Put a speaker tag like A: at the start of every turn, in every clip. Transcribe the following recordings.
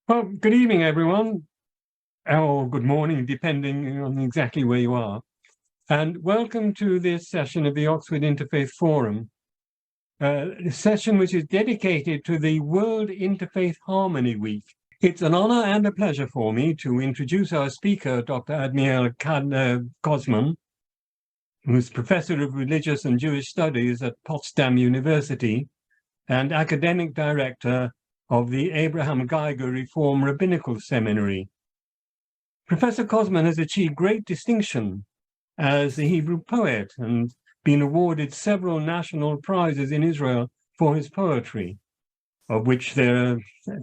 A: Well, good evening, everyone, or good morning, depending on exactly where you are. And welcome to this session of the Oxford Interfaith Forum, a session which is dedicated to the World Interfaith Harmony Week. It's an honor and a pleasure for me to introduce our speaker, Dr. Admiel Kosman, who's Professor of Religious and Jewish Studies at Potsdam University and Academic Director of the Abraham Geiger Reform Rabbinical Seminary. Professor Kosman has achieved great distinction as a Hebrew poet and been awarded several national prizes in Israel for his poetry, of which there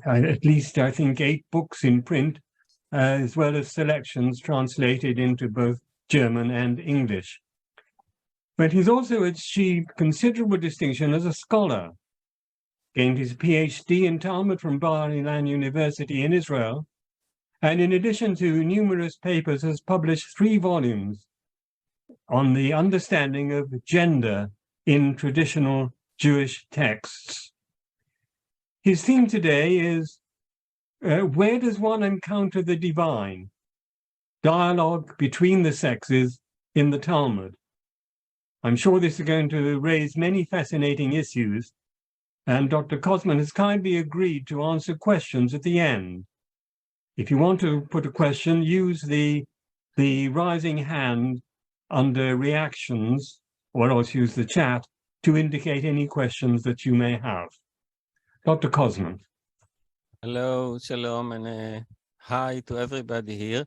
A: are at least, I think, 8 books in print, as well as selections translated into both German and English. But he's also achieved considerable distinction as a scholar, gained his PhD in Talmud from Bar-Ilan University in Israel, and in addition to numerous papers has published 3 volumes on the understanding of gender in traditional Jewish texts. His theme today is, where does one encounter the divine? Dialogue between the sexes in the Talmud. I'm sure this is going to raise many fascinating issues, and Dr. Kosman has kindly agreed to answer questions at the end. If you want to put a question, use the rising hand under reactions, or else use the chat to indicate any questions that you may have. Dr. Kosman.
B: Hello, shalom, and hi to everybody here.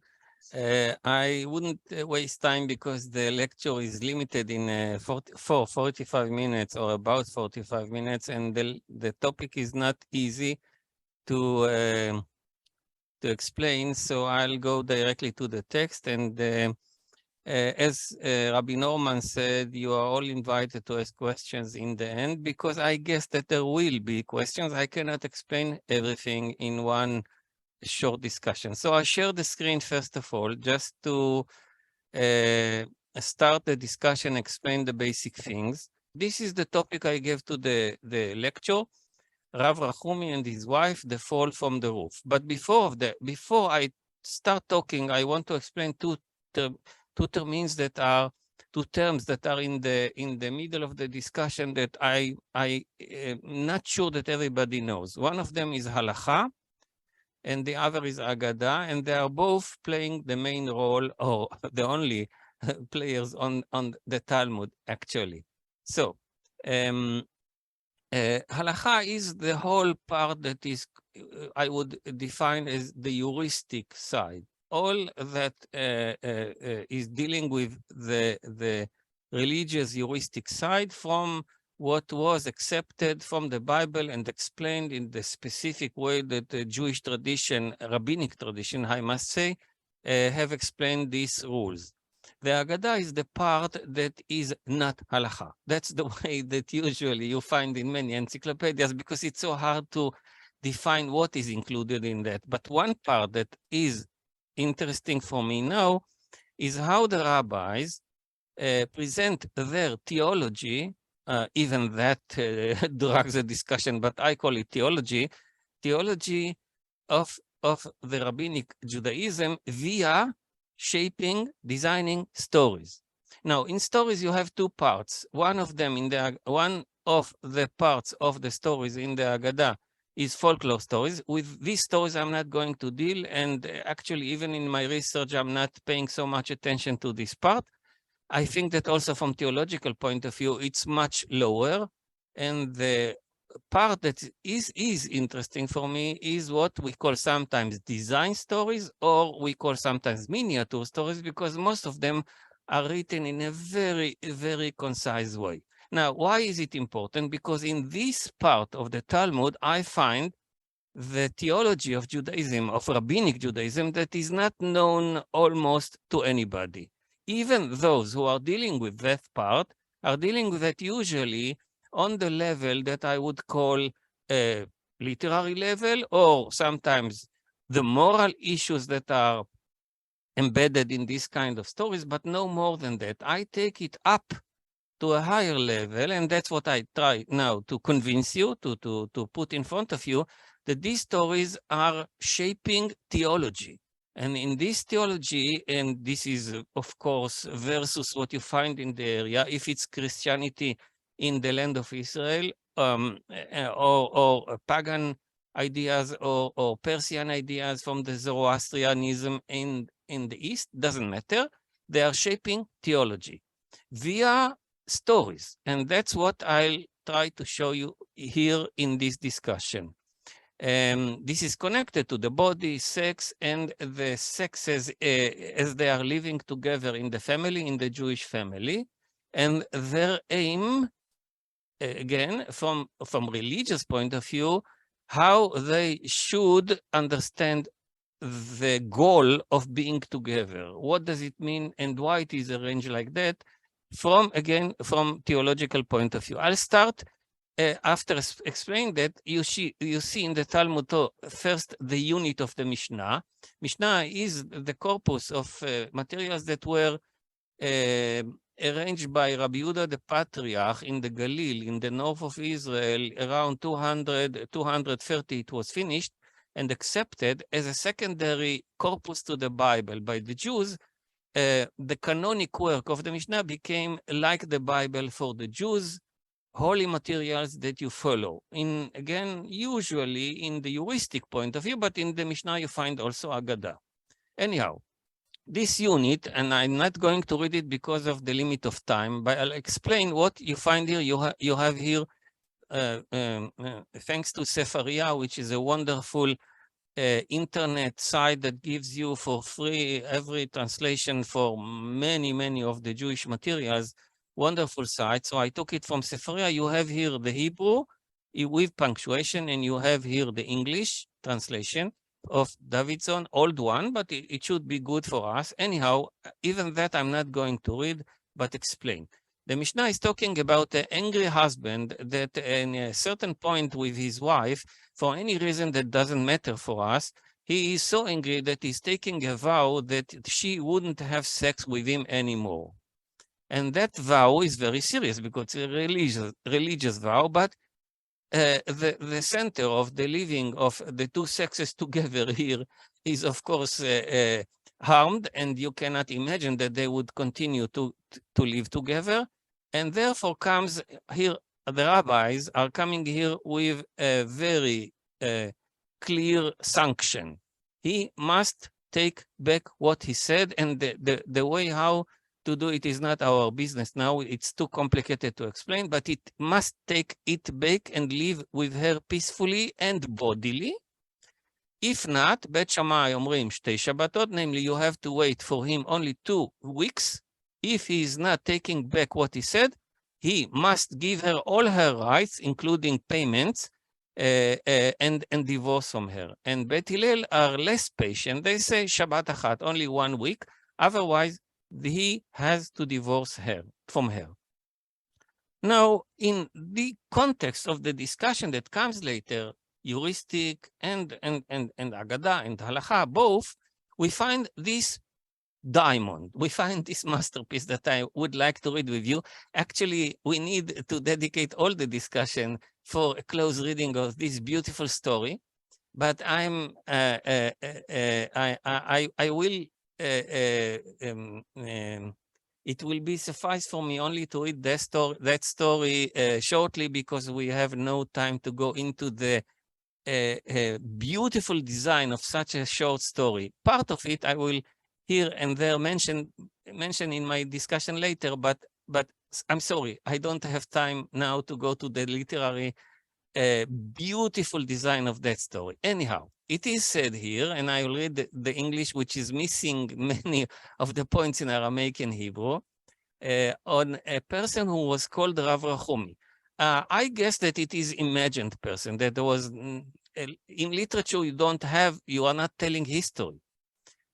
B: I wouldn't waste time because the lecture is limited in 45 minutes or about 45 minutes, and the topic is not easy to explain, so I'll go directly to the text. And as Rabbi Norman said, you are all invited to ask questions in the end, because I guess that there will be questions. I cannot explain everything in one short discussion. So I share the screen first of all, just to start the discussion, explain the basic things. This is the topic I gave to the lecture, Rav Rachumi and his wife, the fall from the roof. But before I start talking, I want to explain two terms that are in the middle of the discussion that I not sure that everybody knows. One of them is halacha, and the other is Aggadah, and they are both playing the main role, or the only players on the Talmud, actually. So, halacha is the whole part that is, I would define as the heuristic side. All that is dealing with the religious heuristic side, from what was accepted from the Bible and explained in the specific way that the Jewish tradition, Rabbinic tradition, I must say, have explained these rules. The Aggadah is the part that is not halacha. That's the way that usually you find in many encyclopedias, because it's so hard to define what is included in that. But one part that is interesting for me now is how the rabbis present their theology. Even that drags a discussion, but I call it theology of the Rabbinic Judaism via shaping, designing stories. Now, in stories, you have 2 parts. One of the parts of the stories in the Aggadah is folklore stories. With these stories, I'm not going to deal, and actually, even in my research, I'm not paying so much attention to this part. I think that also from theological point of view, it's much lower. And the part that is interesting for me is what we call sometimes design stories, or we call sometimes miniature stories, because most of them are written in a very, very concise way. Now, why is it important? Because in this part of the Talmud, I find the theology of Judaism, of Rabbinic Judaism, that is not known almost to anybody. Even those who are dealing with that part are dealing with it usually on the level that I would call a literary level, or sometimes the moral issues that are embedded in this kind of stories, but no more than that. I take it up to a higher level, and that's what I try now to convince you, to put in front of you, that these stories are shaping theology. And in this theology, and this is, of course, versus what you find in the area, if it's Christianity in the land of Israel, or pagan ideas or Persian ideas from the Zoroastrianism in the East, doesn't matter. They are shaping theology via stories. And that's what I'll try to show you here in this discussion. This is connected to the body, sex, and the sexes as they are living together in the family, in the Jewish family. And their aim, again, from religious point of view, how they should understand the goal of being together. What does it mean and why it is arranged like that? From theological point of view. I'll start after explaining that. You see in the Talmud first the unit of the Mishnah. Mishnah is the corpus of materials that were arranged by Rabbi Yehuda the Patriarch in the Galil, in the north of Israel, around 230 it was finished and accepted as a secondary corpus to the Bible by the Jews. The canonic work of the Mishnah became like the Bible for the Jews, holy materials that you follow. Again, usually in the heuristic point of view, but in the Mishnah you find also Aggadah. Anyhow, this unit, and I'm not going to read it because of the limit of time, but I'll explain what you find here. You have here, thanks to Sefaria, which is a wonderful internet site that gives you for free every translation for many of the Jewish materials. Wonderful site. So I took it from Sefaria. You have here the Hebrew with punctuation, and you have here the English translation of Davidson, old one, but it should be good for us. Anyhow, even that I'm not going to read, but explain. The Mishnah is talking about an angry husband that in a certain point with his wife, for any reason that doesn't matter for us, he is so angry that he's taking a vow that she wouldn't have sex with him anymore. And that vow is very serious because it's a religious vow, but the center of the living of the two sexes together here is, of course, harmed, and you cannot imagine that they would continue to live together. And therefore comes here, the rabbis are coming here with a very clear sanction. He must take back what he said, and the way how to do it is not our business now. It's too complicated to explain, but it must take it back and live with her peacefully and bodily. If not, Bet Shammai omrim shtei Shabbatot, namely you have to wait for him only 2 weeks. If he is not taking back what he said, he must give her all her rights, including payments, and divorce from her. And Bet Hillel are less patient. They say Shabbat achat, only 1 week. Otherwise, he has to divorce her from her. Now, in the context of the discussion that comes later, heuristic and Aggadah and Halacha, both, we find this diamond. We find this masterpiece that I would like to read with you. Actually, we need to dedicate all the discussion for a close reading of this beautiful story. But I will. It will be suffice for me only to read that story shortly, because we have no time to go into the beautiful design of such a short story. Part of it I will here and there mention in my discussion later, but I'm sorry, I don't have time now to go to the literary beautiful design of that story. Anyhow, it is said here, and I will read the English, which is missing many of the points in Aramaic and Hebrew, on a person who was called Rav Rachumi. I guess that it is imagined person, that there was, in literature you are not telling history.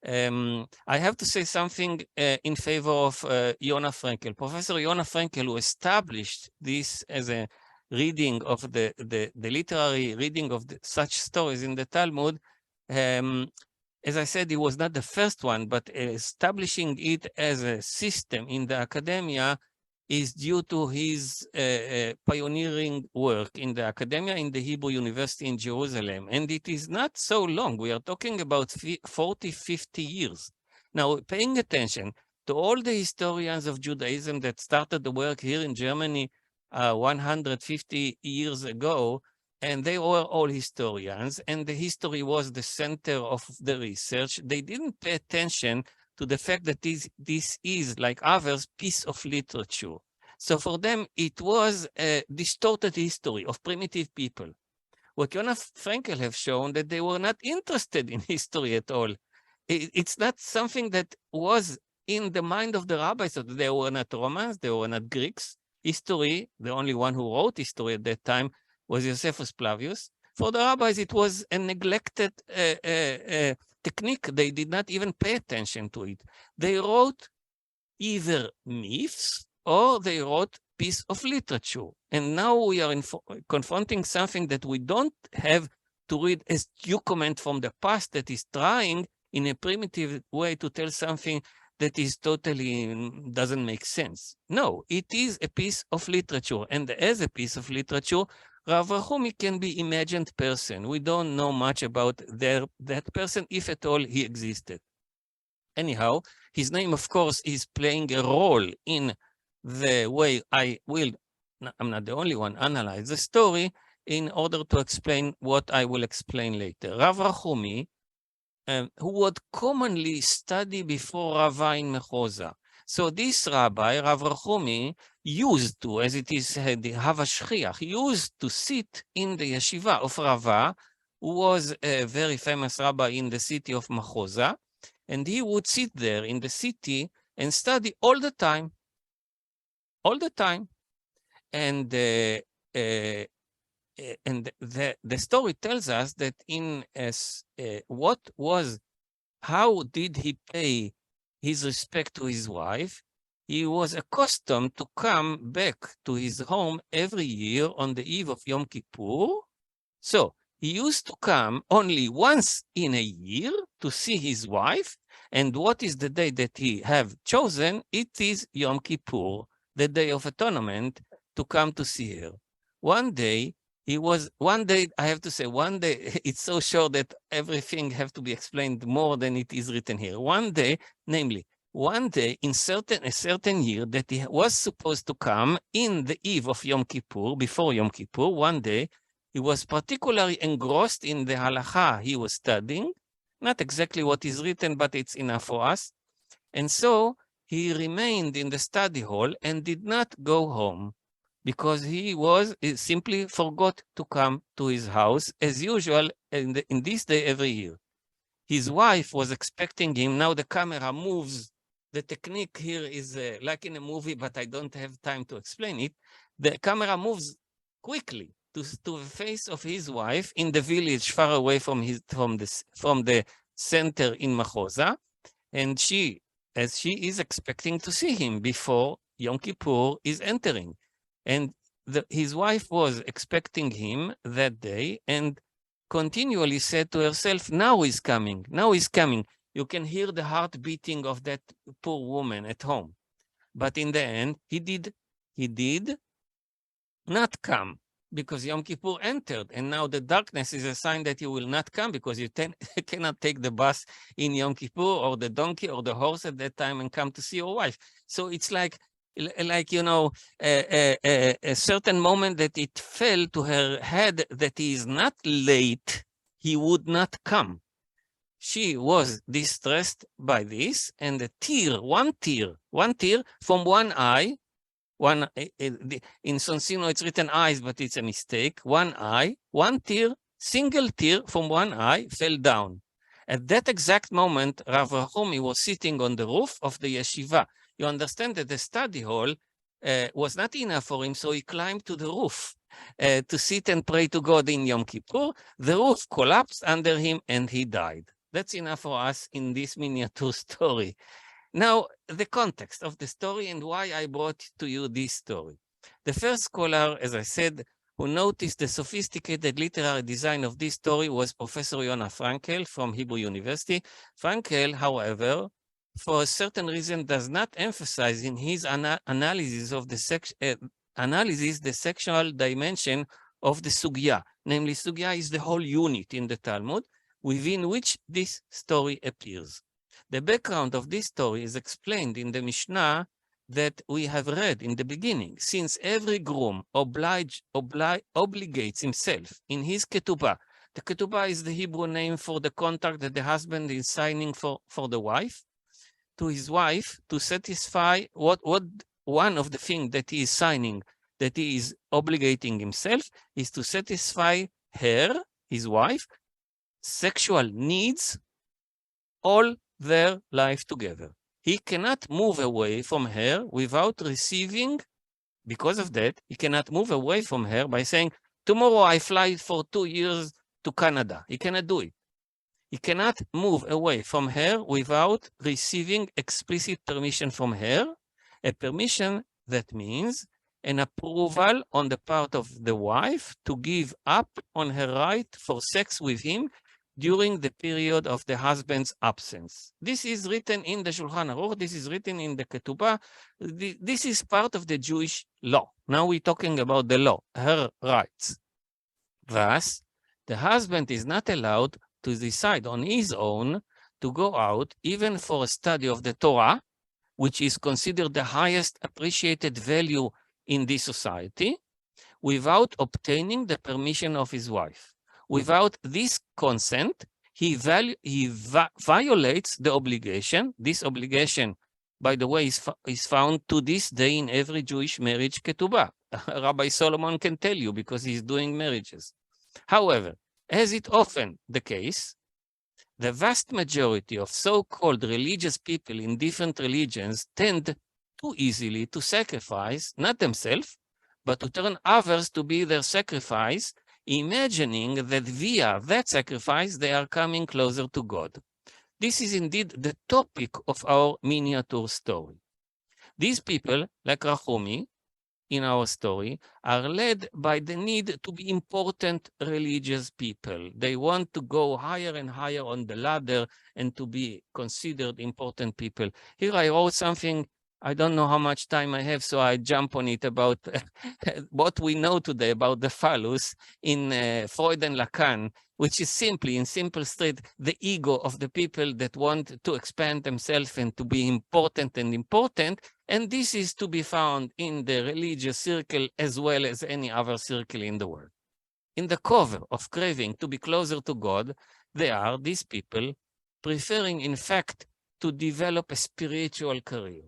B: I have to say something in favor of Yonah Frankel. Professor Yonah Frankel, who established this as a reading of the literary reading of such stories in the Talmud, as I said, he was not the first one, but establishing it as a system in the academia is due to his pioneering work in the academia in the Hebrew University in Jerusalem. And it is not so long. We are talking about 40, 50 years. Now, paying attention to all the historians of Judaism that started the work here in Germany 150 years ago, and they were all historians, and the history was the center of the research. They didn't pay attention to the fact that this is, like others, piece of literature. So for them, it was a distorted history of primitive people. What Yonah Frankel have shown that they were not interested in history at all. It's not something that was in the mind of the rabbis. So they were not Romans, they were not Greeks. History, the only one who wrote history at that time was Josephus Flavius. For the rabbis, it was a neglected technique. They did not even pay attention to it. They wrote either myths or they wrote piece of literature. And now we are confronting something that we don't have to read as document from the past that is trying in a primitive way to tell something that is totally doesn't make sense. No, it is a piece of literature. And as a piece of literature, Rav Rachumi can be imagined person. We don't know much about that person, if at all he existed. Anyhow, his name, of course, is playing a role in the way I will, I'm not the only one, analyze the story in order to explain what I will explain later. Rav Rachumi, who would commonly study before Rava in Mechoza. So this rabbi, Rav Rachumi, used to, as it is said, the Hava Shchiach, used to sit in the yeshiva of Rava, who was a very famous rabbi in the city of Mechoza, and he would sit there in the city and study all the time. All the time. And the story tells us that how did he pay his respect to his wife? He was accustomed to come back to his home every year on the eve of Yom Kippur. So he used to come only once in a year to see his wife. And what is the day that he have chosen? It is Yom Kippur, the day of atonement, to come to see her. One day, I have to say, one day, it's so short that everything have to be explained more than it is written here. One day, namely, one day in a certain year that he was supposed to come in the eve of Yom Kippur, before Yom Kippur, one day, he was particularly engrossed in the halacha he was studying, not exactly what is written, but it's enough for us. And so he remained in the study hall and did not go home because he simply forgot to come to his house as usual in this day every year. His wife was expecting him. Now the camera moves. The technique here is like in a movie, but I don't have time to explain it. The camera moves quickly to the face of his wife in the village far away from the center in Mechoza, and as she is expecting to see him before Yom Kippur is entering. And his wife was expecting him that day and continually said to herself, now he's coming, now he's coming. You can hear the heart beating of that poor woman at home. But in the end, he did not come because Yom Kippur entered. And now the darkness is a sign that he will not come because you cannot take the bus in Yom Kippur or the donkey or the horse at that time and come to see your wife. So it's like you know, a certain moment that it fell to her head that he is not late, he would not come. She was distressed by this, and one tear from one eye, in Sonsino it's written eyes, but it's a mistake. One eye, one tear, single tear from one eye fell down. At that exact moment, Rav Rachumi was sitting on the roof of the yeshiva. You understand that the study hall was not enough for him, so he climbed to the roof to sit and pray to God in Yom Kippur. The roof collapsed under him and he died. That's enough for us in this miniature story. Now, the context of the story and why I brought to you this story. The first scholar, as I said, who noticed the sophisticated literary design of this story was Professor Yonah Frankel from Hebrew University. Frankel, however, for a certain reason, does not emphasize in his analysis of the sexual dimension of the sugya. Namely, sugya is the whole unit in the Talmud within which this story appears. The background of this story is explained in the Mishnah that we have read in the beginning. Since every groom obligates himself in his ketubah. The ketubah is the Hebrew name for the contract that the husband is signing for the wife, to his wife, to satisfy what one of the things that he is signing, that he is obligating himself, is to satisfy her, his wife, sexual needs all their life together. He cannot move away from her without receiving, because of that, he cannot move away from her by saying, tomorrow I fly for 2 years to Canada. He cannot do it. He cannot move away from her without receiving explicit permission from her, a permission that means an approval on the part of the wife to give up on her right for sex with him during the period of the husband's absence. This is written in the Shulchan Aruch, this is written in the Ketubah. This is part of the Jewish law. Now we're talking about the law, her rights. Thus, the husband is not allowed to decide on his own to go out even for a study of the Torah, which is considered the highest appreciated value in this society, without obtaining the permission of his wife. Without this consent, he violates the obligation. This obligation, by the way, is found to this day in every Jewish marriage ketubah. Rabbi Solomon can tell you because he's doing marriages. However, as is often the case, the vast majority of so-called religious people in different religions tend too easily to sacrifice, not themselves, but to turn others to be their sacrifice, imagining that via that sacrifice they are coming closer to God. This is indeed the topic of our miniature story. These people, like Rahumi, in our story, are led by the need to be important religious people. They want to go higher and higher on the ladder and to be considered important people. Here I wrote something, I don't know how much time I have, so I jump on it about what we know today about the phallus in Freud and Lacan, which is simply, in simple street, the ego of the people that want to expand themselves and to be important and important. And this is to be found in the religious circle as well as any other circle in the world. In the cover of craving to be closer to God, these people preferring, in fact, to develop a spiritual career.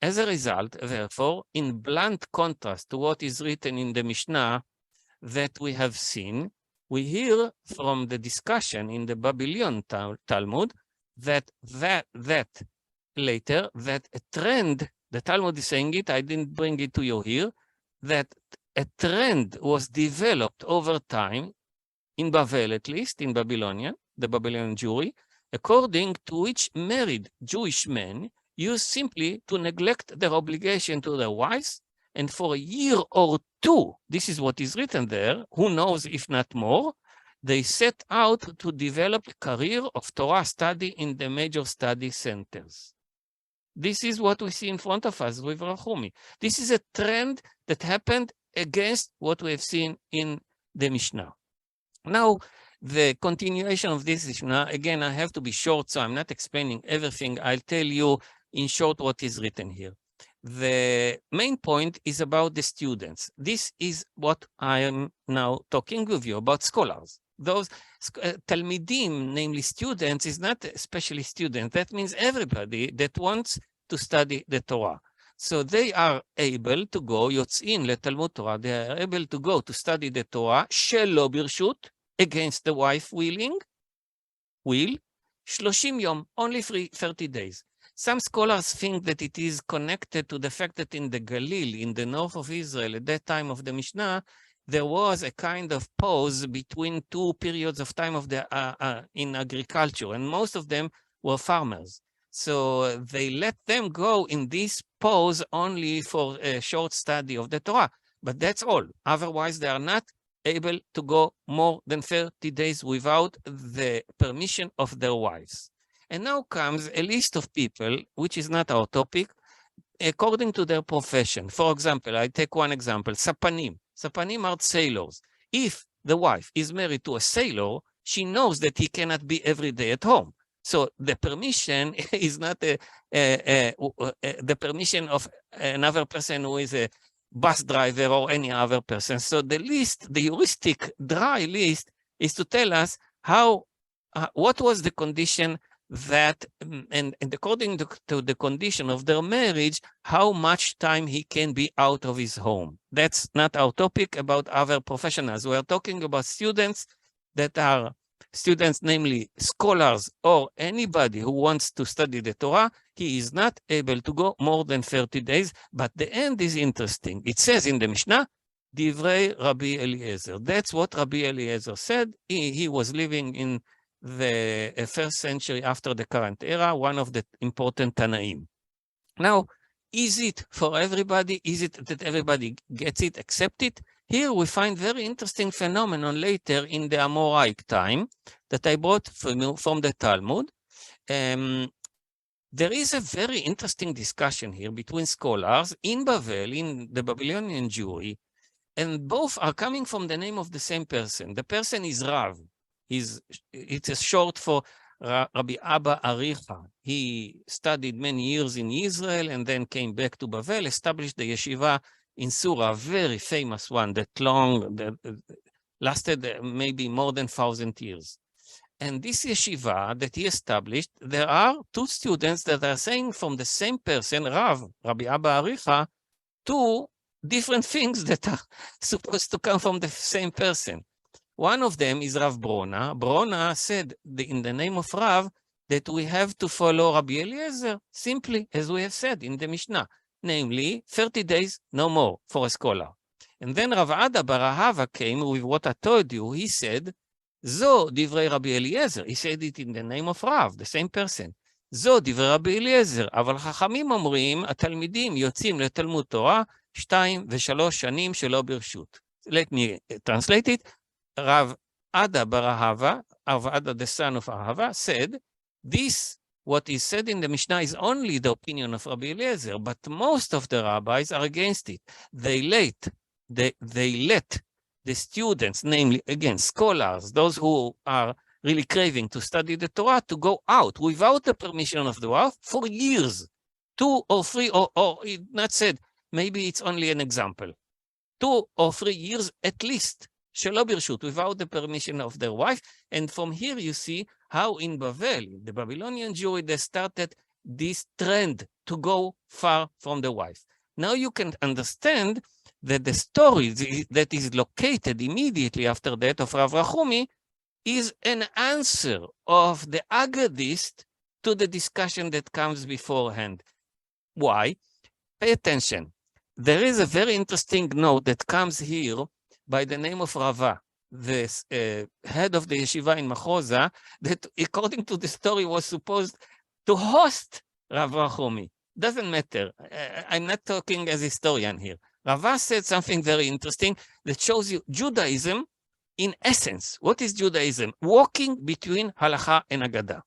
B: As a result, therefore, in blunt contrast to what is written in the Mishnah that we have seen, we hear from the discussion in the Babylonian Talmud that later a trend, the Talmud is saying it, I didn't bring it to you here, that a trend was developed over time, in Babel at least, in Babylonian, the Babylonian Jewry, according to which married Jewish men used simply to neglect their obligation to their wives, and for a year or two, this is what is written there, who knows if not more, they set out to develop a career of Torah study in the major study centers. This is what we see in front of us with Rahumi. This is a trend that happened against what we have seen in the Mishnah. Now, the continuation of this Mishnah, again, I have to be short, so I'm not explaining everything. I'll tell you in short what is written here. The main point is about the students. This is what I am now talking with you about scholars. Those Talmidim, namely students, is not especially students. That means everybody that wants to study the Torah. So they are able to go, Yotzin leTalmud Torah, they are able to go to study the Torah, shelo birshut, against the wife will, 30 yom, only 30 days. Some scholars think that it is connected to the fact that in the Galil, in the north of Israel, at that time of the Mishnah, there was a kind of pause between two periods of time of the in agriculture, and most of them were farmers. So they let them go in this pause only for a short study of the Torah, but that's all. Otherwise, they are not able to go more than 30 days without the permission of their wives. And now comes a list of people, which is not our topic, according to their profession. For example, I take one example, Sapanim. Sapanim are sailors. If the wife is married to a sailor, she knows that he cannot be every day at home. So the permission is not the permission of another person who is a bus driver or any other person. So the list, the heuristic dry list, is to tell us how, what was the condition that, and according to the condition of their marriage, how much time he can be out of his home. That's not our topic about other professionals. We are talking about students that are students, namely scholars or anybody who wants to study the Torah. He is not able to go more than 30 days, but the end is interesting. It says in the Mishnah, Divrei Rabbi Eliezer. That's what Rabbi Eliezer said. He was living in the first century after the current era, one of the important Tanaim. Now, is it for everybody? Is it that everybody gets it, accept it? Here we find very interesting phenomenon later in the Amoraic time that I brought from the Talmud. There is a very interesting discussion here between scholars in Bavel, in the Babylonian Jewry, and both are coming from the name of the same person. The person is Rav. It's a short for Rabbi Abba Aricha. He studied many years in Israel and then came back to Bavel, established the yeshiva in Surah, a very famous one that lasted maybe more than 1,000 years. And this yeshiva that he established, there are two students that are saying from the same person, Rav, Rabbi Abba Aricha, two different things that are supposed to come from the same person. One of them is Rav Brona. Brona said in the name of Rav that we have to follow Rabbi Eliezer, simply as we have said in the Mishnah, namely 30 days, no more for a scholar. And then Rav Ada bar Ahava came with what I told you. He said, Zo divrei Rabbi Eliezer. He said it in the name of Rav, the same person. Zo divrei Rabbi Eliezer. אבל חכמים אומרים, התלמידים יוצאים לתלמוד תורה 2 ו3 שנים שלא ברשות. Let me translate it. Rav Ada bar Ahava, Rav Ada the son of Ahava, said, this, what is said in the Mishnah, is only the opinion of Rabbi Eliezer, but most of the rabbis are against it. They let the students, namely, again, scholars, those who are really craving to study the Torah, to go out without the permission of the wife for years, 2 or 3, or not said, maybe it's only an example, 2 or 3 years at least, שלא ברשות, without the permission of their wife. And from here you see how in Bavel, the Babylonian Jewry, they started this trend to go far from the wife. Now you can understand that the story that is located immediately after that of Rav Rachumi is an answer of the Aggadist to the discussion that comes beforehand. Why? Pay attention. There is a very interesting note that comes here by the name of Rava, the head of the yeshiva in Machoza, that according to the story was supposed to host Rav Rachumi. Doesn't matter. I'm not talking as a historian here. Rava said something very interesting that shows you Judaism in essence. What is Judaism? Walking between halacha and Aggadah.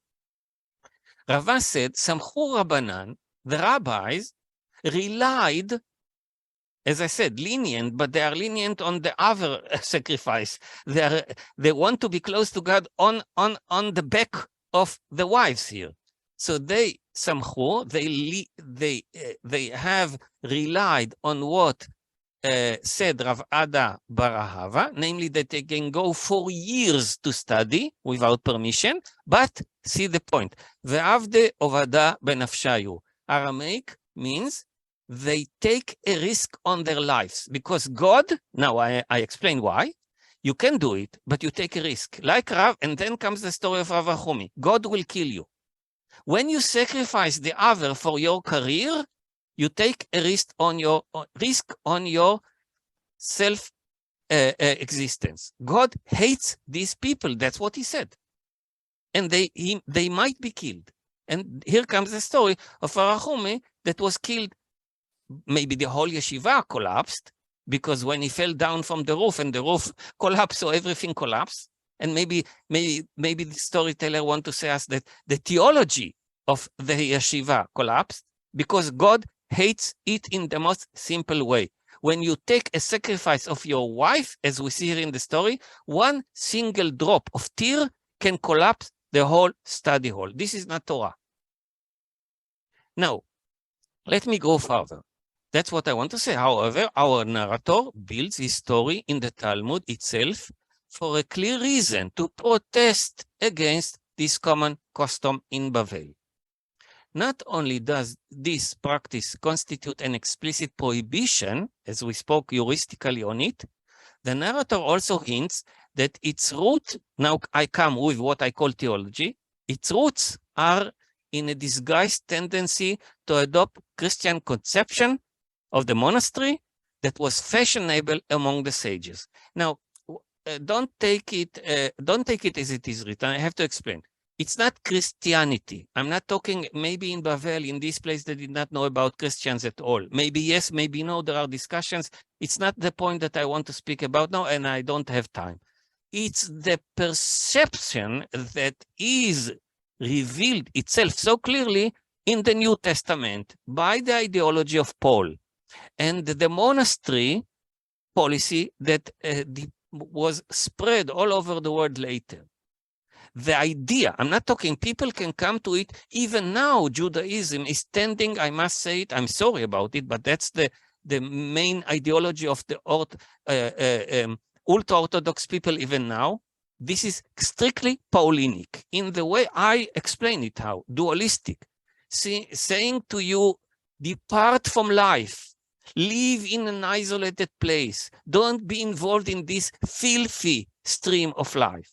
B: Rava said, Samchu Rabbanan, the rabbis relied, as I said, lenient, but they are lenient on the other sacrifice. They want to be close to God on the back of the wives here. So they samchu, they have relied on what said Rav Ada bar Ahava, namely that they can go for years to study without permission, but see the point. Ve'avde ovada benafshayu. Aramaic means they take a risk on their lives because God, now I explain why, you can do it, but you take a risk. Like Rav, and then comes the story of Rav Rachumi. God will kill you. When you sacrifice the other for your career, you take a risk on your self existence. God hates these people. That's what he said. And they might be killed. And here comes the story of Rav Rachumi that was killed. Maybe the whole yeshiva collapsed because when he fell down from the roof and the roof collapsed, so everything collapsed. And maybe the storyteller want to say us that the theology of the yeshiva collapsed because God hates it in the most simple way. When you take a sacrifice of your wife, as we see here in the story, one single drop of tear can collapse the whole study hall. This is not Torah. Now, let me go further. That's what I want to say. However, our narrator builds his story in the Talmud itself for a clear reason, to protest against this common custom in Bavel. Not only does this practice constitute an explicit prohibition, as we spoke heuristically on it, the narrator also hints that its root, now I come with what I call theology, its roots are in a disguised tendency to adopt Christian conception of the monastery that was fashionable among the sages. Now, don't take it as it is written. I have to explain. It's not Christianity. I'm not talking, maybe in Bavel, in this place, they did not know about Christians at all. Maybe yes, maybe no, there are discussions. It's not the point that I want to speak about now, and I don't have time. It's the perception that is revealed itself so clearly in the New Testament by the ideology of Paul and the monastery policy that was spread all over the world later. The idea, I'm not talking, people can come to it. Even now, Judaism is tending, I must say it, I'm sorry about it, but that's the main ideology of the ultra-Orthodox people even now. This is strictly Paulinic in the way I explain it, how dualistic. Saying to you, depart from life, live in an isolated place, don't be involved in this filthy stream of life.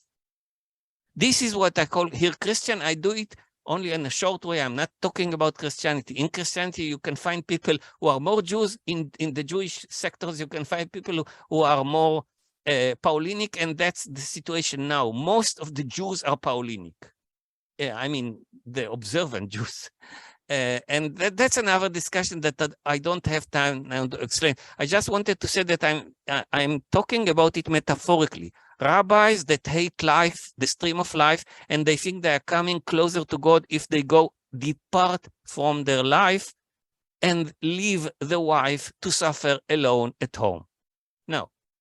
B: This is what I call here Christian. I do it only in a short way. I'm not talking about Christianity. In Christianity, you can find people who are more Jews. In the Jewish sectors, you can find people who are more Paulinic, and that's the situation now. Most of the Jews are Paulinic. I mean, the observant Jews. And that's another discussion that I don't have time now to explain. I just wanted to say that I'm talking about it metaphorically. Rabbis that hate life, the stream of life, and they think they are coming closer to God if they go depart from their life and leave the wife to suffer alone at home.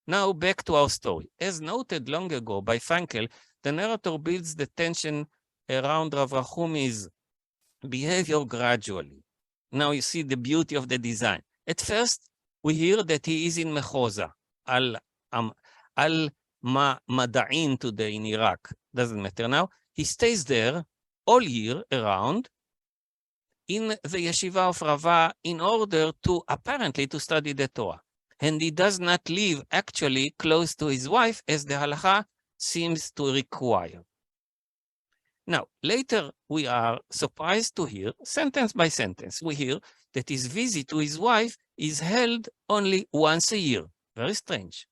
B: Now back to our story. As noted long ago by Frankel, the narrator builds the tension around Rav Rachumi's behavior gradually. Now you see the beauty of the design. At first, we hear that he is in Mechoza, Mada'in today in Iraq. Doesn't matter now. He stays there all year around in the yeshiva of Rava in order to, apparently, to study the Torah. And he does not live actually close to his wife as the halacha seems to require. Now, later we are surprised to hear, sentence by sentence, we hear that his visit to his wife is held only once a year. Very strange.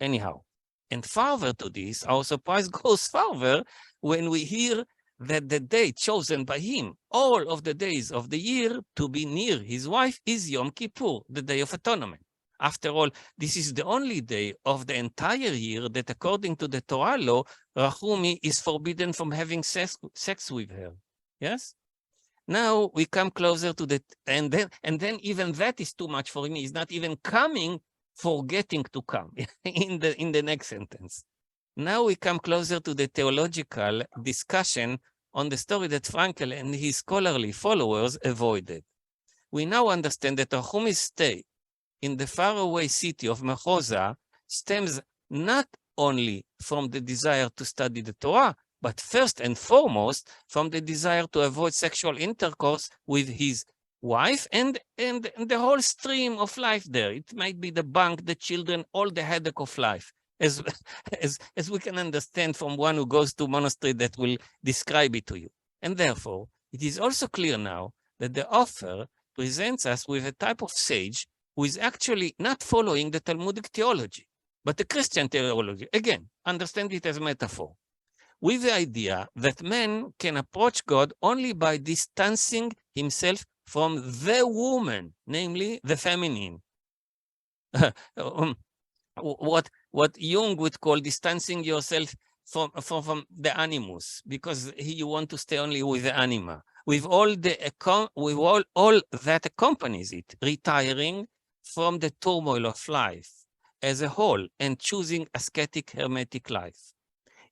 B: Anyhow, and further to this, our surprise goes further when we hear that the day chosen by him, all of the days of the year to be near his wife is Yom Kippur, the Day of Atonement. After all, this is the only day of the entire year that, according to the Torah law, Rachumi is forbidden from having sex with her. Yes? Now we come closer to that, and then even that is too much for him. He's not even coming, forgetting to come in the next sentence. Now we come closer to the theological discussion on the story that Frankel and his scholarly followers avoided. We now understand that Rachumi's stay in the faraway city of Mechoza stems not only from the desire to study the Torah, but first and foremost from the desire to avoid sexual intercourse with his wife and the whole stream of life there. It might be the bank, the children, all the headache of life, as we can understand from one who goes to monastery that will describe it to you. And therefore, it is also clear now that the author presents us with a type of sage who is actually not following the Talmudic theology, but the Christian theology. Again, understand it as a metaphor, with the idea that man can approach God only by distancing himself from the woman, namely the feminine. What Jung would call distancing yourself from the animus, because you want to stay only with the anima, with all that accompanies it, retiring from the turmoil of life as a whole and choosing ascetic hermetic life.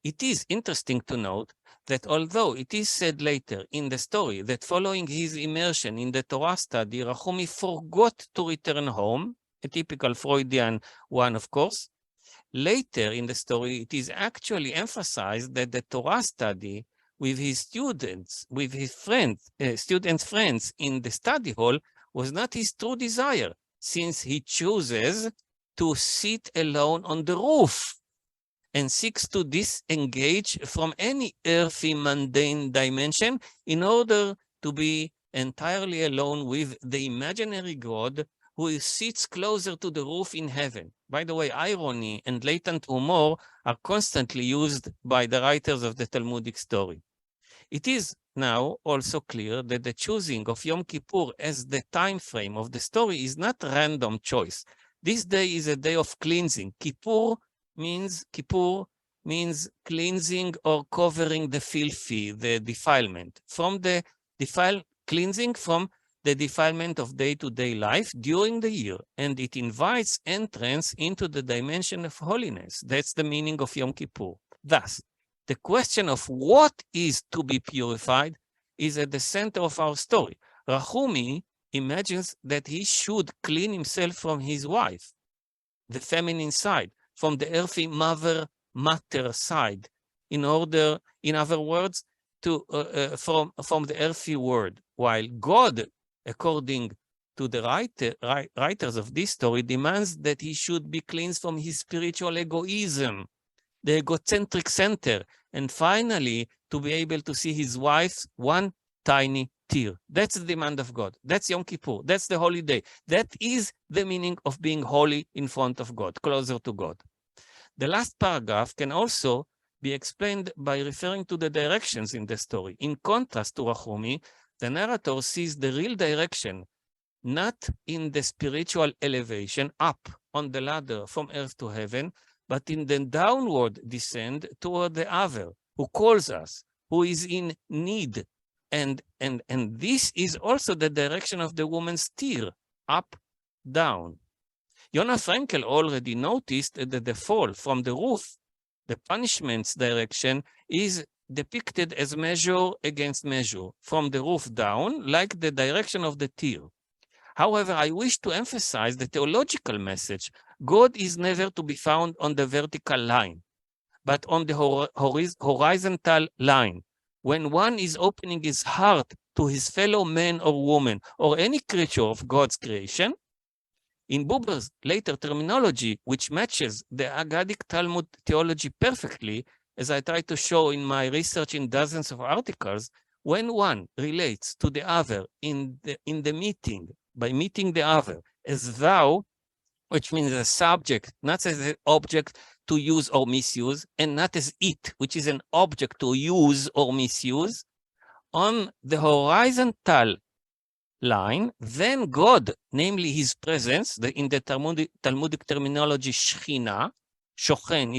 B: It is interesting to note that although it is said later in the story that following his immersion in the Torah study, Rachumi forgot to return home, a typical Freudian one, of course, later in the story, it is actually emphasized that the Torah study with his students, with his friends, students' friends in the study hall was not his true desire, since he chooses to sit alone on the roof and seeks to disengage from any earthy, mundane dimension in order to be entirely alone with the imaginary God who sits closer to the roof in heaven. By the way, irony and latent humor are constantly used by the writers of the Talmudic story. It is now also clear that the choosing of Yom Kippur as the time frame of the story is not random choice. This day is a day of cleansing. Kippur means cleansing or covering the filthy, the defilement, from the cleansing from the defilement of day-to-day life during the year, and it invites entrance into the dimension of holiness. That's the meaning of Yom Kippur. Thus, the question of what is to be purified is at the center of our story. Rachumi imagines that he should clean himself from his wife, the feminine side, from the earthy matter side, in other words, from the earthy world, while God, according to the writers of this story, demands that he should be cleansed from his spiritual egoism, the egocentric center, and finally to be able to see his wife's one tiny tear. That's the demand of God. That's Yom Kippur. That's the holy day. That is the meaning of being holy in front of God, closer to God. The last paragraph can also be explained by referring to the directions in the story. In contrast to Rachumi, the narrator sees the real direction not in the spiritual elevation up on the ladder from earth to heaven, but in the downward descent toward the other, who calls us, who is in need. And this is also the direction of the woman's tear, up, down. Yonah Frankel already noticed that the fall from the roof, the punishment's direction, is depicted as measure against measure, from the roof down, like the direction of the tear. However, I wish to emphasize the theological message. God is never to be found on the vertical line, but on the horizontal line. When one is opening his heart to his fellow man or woman, or any creature of God's creation, in Buber's later terminology, which matches the Aggadic Talmud theology perfectly, as I try to show in my research in dozens of articles, when one relates to the other in the meeting, by meeting the other as thou, which means a subject, not as an object to use or misuse, and not as it, which is an object to use or misuse, on the horizontal line, then God, namely his presence, in the Talmudic terminology, Shechina, Shochen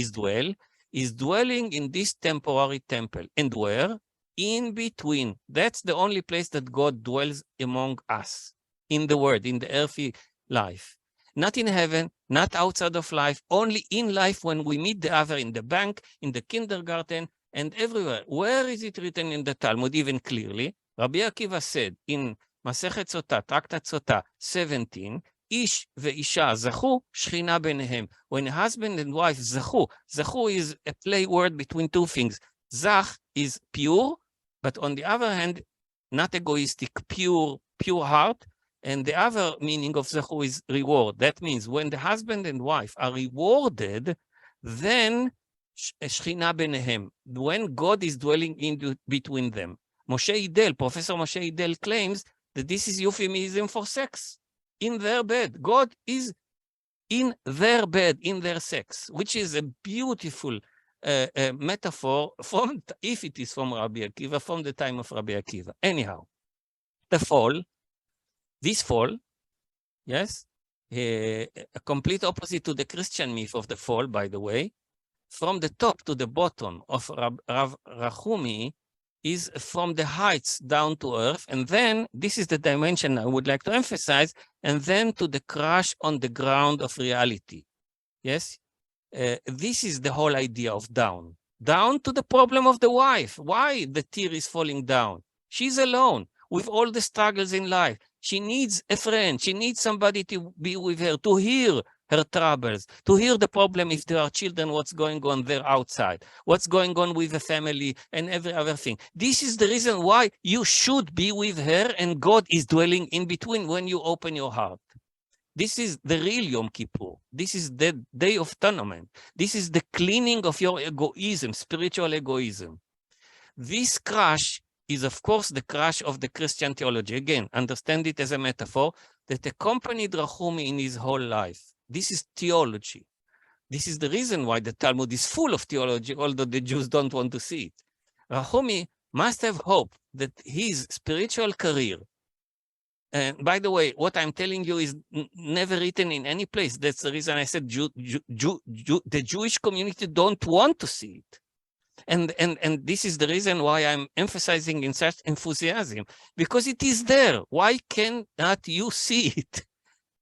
B: is dwelling in this temporary temple. And where? In between. That's the only place that God dwells among us, in the world, in the earthly life. Not in heaven, not outside of life, only in life when we meet the other in the bank, in the kindergarten, and everywhere. Where is it written in the Talmud, even clearly? Rabbi Akiva said in Masechet Sotah, Tractat Sotah 17, Ish ve'isha zachu, shchina benehem. When a husband and wife zachu is a play word between two things. Zach is pure, but on the other hand, not egoistic, pure heart. And the other meaning of zachu is reward. That means when the husband and wife are rewarded, then shchina benehem, when God is dwelling in between them. Professor Moshe Idel claims that this is euphemism for sex. In their bed. God is in their bed, in their sex, which is a beautiful metaphor from, if it is from Rabbi Akiva, from the time of Rabbi Akiva. Anyhow, this fall, yes, a complete opposite to the Christian myth of the fall, by the way, from the top to the bottom of Rav Rachumi is from the heights down to earth, and then this is the dimension I would like to emphasize, and then to the crash on the ground of reality. Yes, this is the whole idea of down. Down to the problem of the wife. Why the tear is falling down? She's alone with all the struggles in life. She needs a friend. She needs somebody to be with her, to hear her troubles, to hear the problem if there are children, what's going on there outside, what's going on with the family and every other thing. This is the reason why you should be with her, and God is dwelling in between when you open your heart. This is the real Yom Kippur. This is the Day of Atonement. This is the cleaning of your egoism, spiritual egoism. This crash is, of course, the crash of the Christian theology. Again, understand it as a metaphor that accompanied Rachumi in his whole life. This is theology. This is the reason why the Talmud is full of theology, although the Jews don't want to see it. Rachumi must have hope that his spiritual career, and by the way, what I'm telling you is never written in any place. That's the reason I said the Jewish community don't want to see it. And this is the reason why I'm emphasizing in such enthusiasm, because it is there. Why cannot you see it?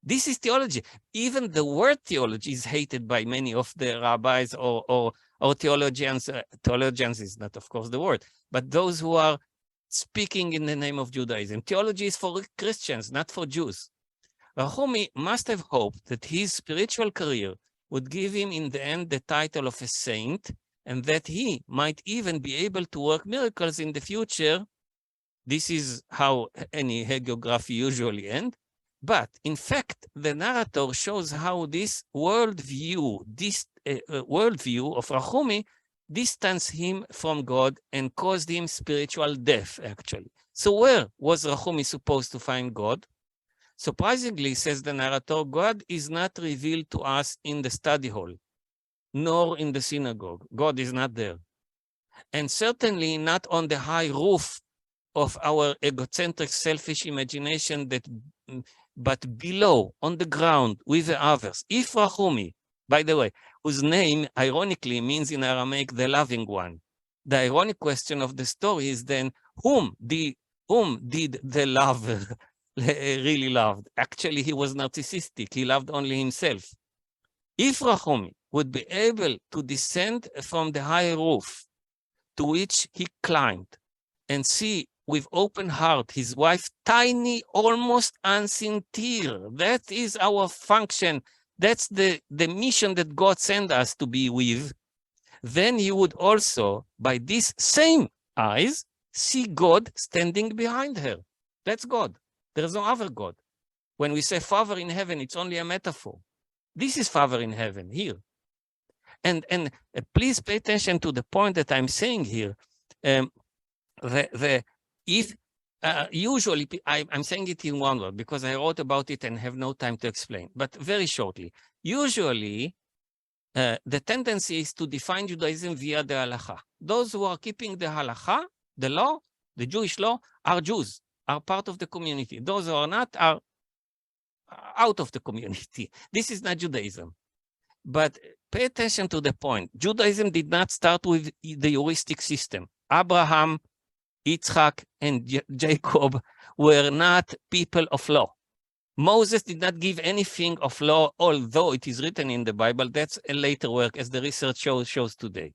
B: This is theology. Even the word theology is hated by many of the rabbis or theologians. Theologians is not, of course, the word, but those who are speaking in the name of Judaism. Theology is for Christians, not for Jews. Rachumi must have hoped that his spiritual career would give him in the end the title of a saint, and that he might even be able to work miracles in the future. This is how any hagiography usually ends. But in fact, the narrator shows how this worldview of Rachumi distanced him from God and caused him spiritual death, actually. So where was Rachumi supposed to find God? Surprisingly, says the narrator, God is not revealed to us in the study hall, nor in the synagogue. God is not there. And certainly not on the high roof of our egocentric, selfish imagination, but below, on the ground, with the others. If Rachumi, by the way, whose name, ironically, means in Aramaic, the loving one, the ironic question of the story is then, whom did the lover really love? Actually, he was narcissistic. He loved only himself. If Rachumi would be able to descend from the high roof to which he climbed and see with open heart his wife's tiny, almost unseen tear, that is our function. That's the mission that God sent us to be with. Then he would also, by these same eyes, see God standing behind her. That's God. There is no other God. When we say Father in heaven, it's only a metaphor. This is Father in heaven here. And please pay attention to the point that I'm saying here. Usually, I'm saying it in one word because I wrote about it and have no time to explain, but very shortly. Usually, the tendency is to define Judaism via the halacha. Those who are keeping the halacha, the law, the Jewish law, are Jews, are part of the community. Those who are not are out of the community. This is not Judaism. But pay attention to the point. Judaism did not start with the heuristic system. Abraham, Yitzchak, and Jacob were not people of law. Moses did not give anything of law, although it is written in the Bible. That's a later work, as the research shows today.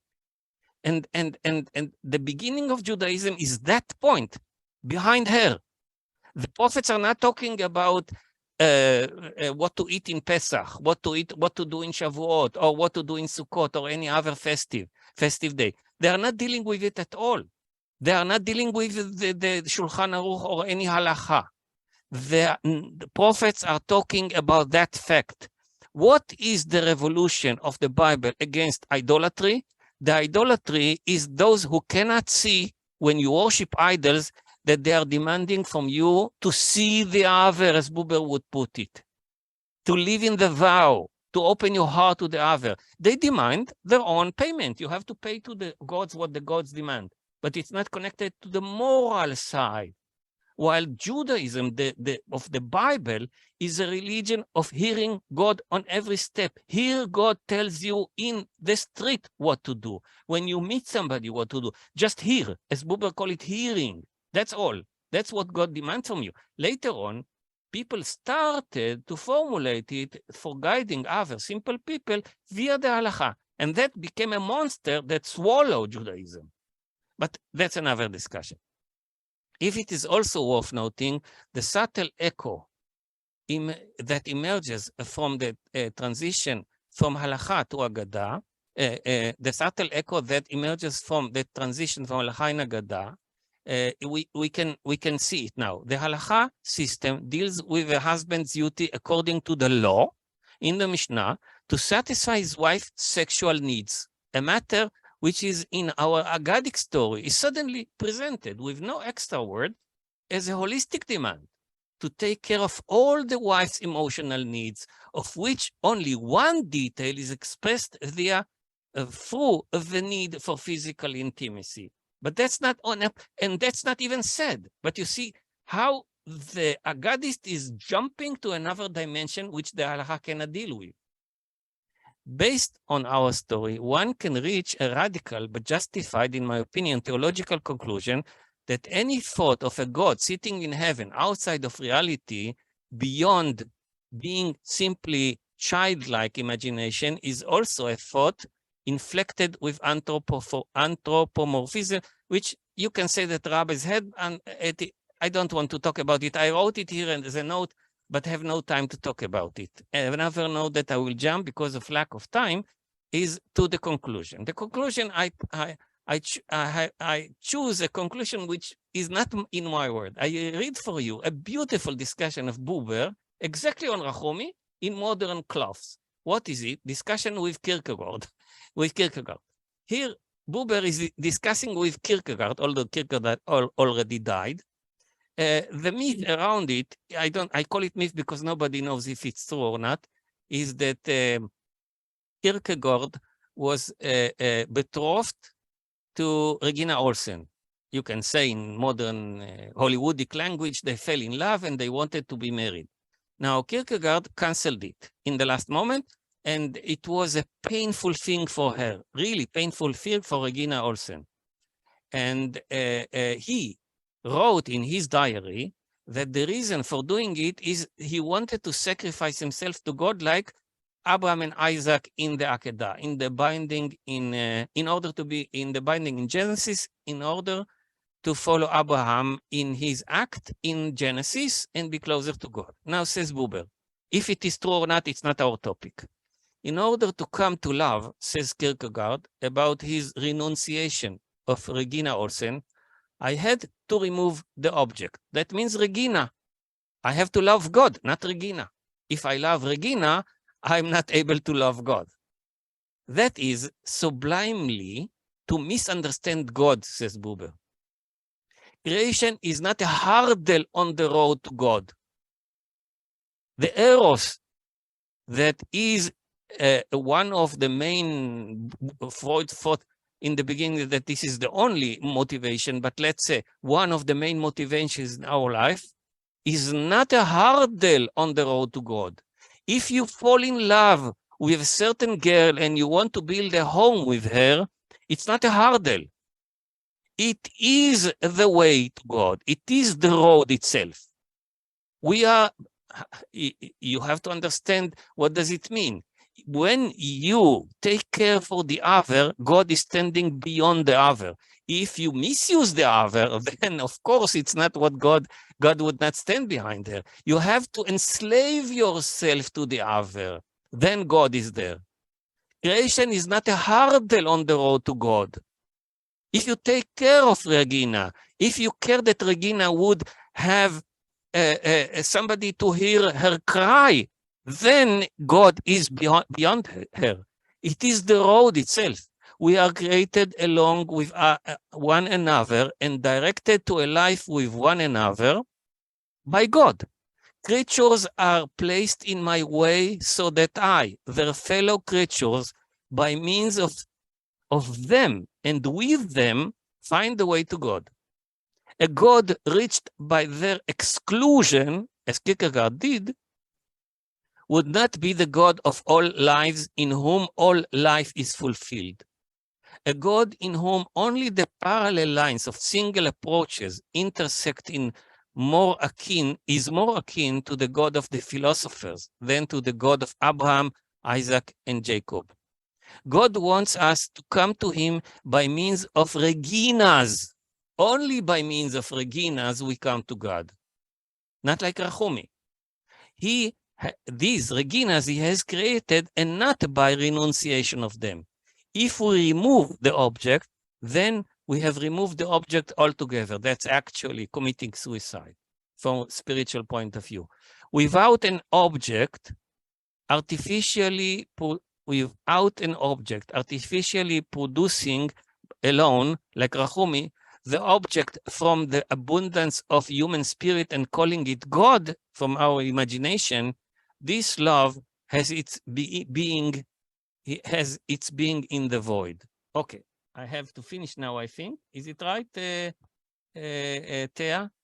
B: And the beginning of Judaism is that point, behind her. The prophets are not talking about what to eat in Pesach, what to do in Shavuot, or what to do in Sukkot, or any other festive day. They are not dealing with it at all. They are not dealing with the Shulchan Aruch or any halacha. The prophets are talking about that fact. What is the revolution of the Bible against idolatry? The idolatry is those who cannot see when you worship idols that they are demanding from you to see the other, as Buber would put it, to live in the vow, to open your heart to the other. They demand their own payment. You have to pay to the gods what the gods demand, but it's not connected to the moral side. while Judaism of the Bible is a religion of hearing God on every step. Here God tells you in the street what to do. When you meet somebody, what to do. Just hear, as Buber call it, hearing. That's all. That's what God demands from you. Later on, people started to formulate it for guiding other simple people via the halacha. And that became a monster that swallowed Judaism. But that's another discussion. If it is also worth noting, the subtle echo that emerges from the transition from halacha to Aggadah, the subtle echo that emerges from the transition from halacha and Aggadah, we can see it now. The halacha system deals with the husband's duty according to the law in the Mishnah to satisfy his wife's sexual needs, a matter which is in our Aggadic story is suddenly presented with no extra word as a holistic demand to take care of all the wife's emotional needs, of which only one detail is expressed via through the need for physical intimacy. But that's not on, and that's not even said. But you see how the Aggadist is jumping to another dimension which the halacha cannot deal with. Based on our story, one can reach a radical but justified, in my opinion, theological conclusion that any thought of a God sitting in heaven outside of reality, beyond being simply childlike imagination, is also a thought inflected with anthropomorphism, which you can say that rabbis had, and I don't want to talk about it. I wrote it here as a note, but have no time to talk about it. Another note that I will jump because of lack of time is to the conclusion. The conclusion, I choose a conclusion which is not in my word. I read for you a beautiful discussion of Buber, exactly on Rachumi, in modern cloths. What is it? Discussion with Kierkegaard. Here, Buber is discussing with Kierkegaard, although Kierkegaard already died. The myth around it, I call it myth because nobody knows if it's true or not, is that Kierkegaard was betrothed to Regina Olsen. You can say in modern Hollywoodic language, they fell in love and they wanted to be married. Now, Kierkegaard canceled it in the last moment, and it was a painful thing for her, really painful thing for Regina Olsen. And he wrote in his diary that the reason for doing it is he wanted to sacrifice himself to God like Abraham and Isaac in the Aggadah, in the binding in order to be in the binding in Genesis, in order to follow Abraham in his act in Genesis and be closer to God. Now, says Buber, if it is true or not, it's not our topic. In order to come to love, says Kierkegaard, about his renunciation of Regina Olsen, I had to remove the object. That means Regina. I have to love God, not Regina. If I love Regina, I'm not able to love God. That is sublimely to misunderstand God, says Buber. Creation is not a hurdle on the road to God. The eros that is one of the main, Freud thought in the beginning that this is the only motivation, but let's say one of the main motivations in our life is not a hurdle on the road to God. If you fall in love with a certain girl and you want to build a home with her, it's not a hurdle. It is the way to God. It is the road itself. You have to understand what does it mean. When you take care for the other, God is standing beyond the other. If you misuse the other, then of course it's not what God would not stand behind her. You have to enslave yourself to the other. Then God is there. Creation is not a hurdle on the road to God. If you take care of Regina, if you care that Regina would have somebody to hear her cry, then God is beyond her. It is the road itself. We are created along with one another and directed to a life with one another by God. Creatures are placed in my way so that I, their fellow creatures, by means of them and with them, find the way to God. A God reached by their exclusion, as Kierkegaard did, would not be the God of all lives in whom all life is fulfilled. A God in whom only the parallel lines of single approaches intersect is more akin to the God of the philosophers than to the God of Abraham, Isaac, and Jacob. God wants us to come to him by means of Reginas. Only by means of Reginas we come to God. Not like Rachumi. These Reginas he has created, and not by renunciation of them. If we remove the object, then we have removed the object altogether. That's actually committing suicide from a spiritual point of view. Without an object, artificially producing alone, like Rachumi, the object from the abundance of human spirit and calling it God from our imagination, this love has its being in the void. Okay, I have to finish now, I think. Is it right, Thea?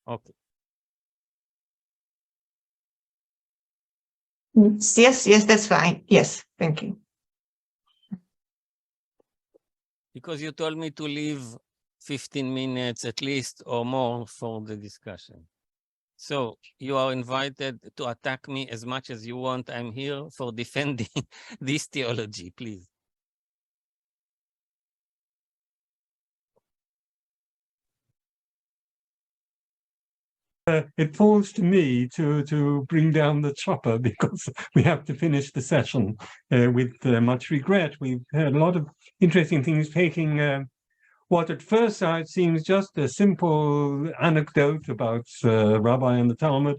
B: Okay.
C: Yes, that's fine. Yes, thank you.
B: Because you told me to leave 15 minutes at least or more for the discussion. So you are invited to attack me as much as you want. I'm here for defending this theology, please.
A: It falls to me to bring down the chopper because we have to finish the session with much regret. We've heard a lot of interesting things, taking what at first sight seems just a simple anecdote about Rabbi and the Talmud,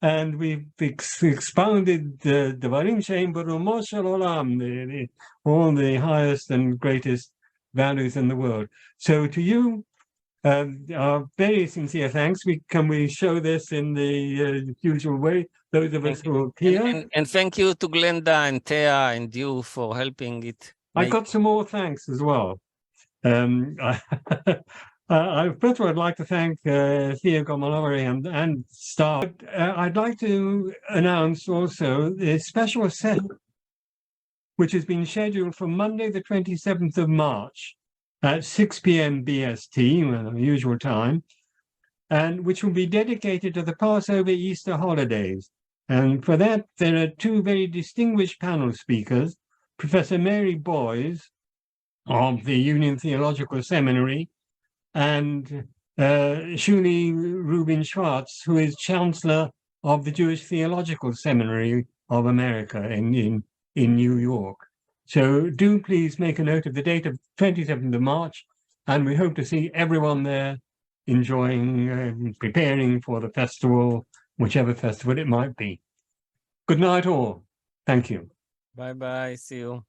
A: and we've expounded the Devarim She'ein B'rumo shel Olam, all the highest and greatest values in the world. So to you, our very sincere thanks. Can we show this in the usual way? Those of us who are here.
B: And thank you to Glenda and Thea and you for helping it.
A: I got some more thanks as well. First of all, I'd like to thank Thea Gomalori and staff. I'd like to announce also the special session, which has been scheduled for Monday, the 27th of March at 6 p.m. BST, the usual time, and which will be dedicated to the Passover Easter holidays. And for that, there are two very distinguished panel speakers, Professor Mary Boys of the Union Theological Seminary, and Shuli Rubin Schwartz, who is Chancellor of the Jewish Theological Seminary of America in New York. So do please make a note of the date of 27th of March, and we hope to see everyone there enjoying, preparing for the festival, whichever festival it might be. Good night all. Thank you.
B: Bye-bye. See you.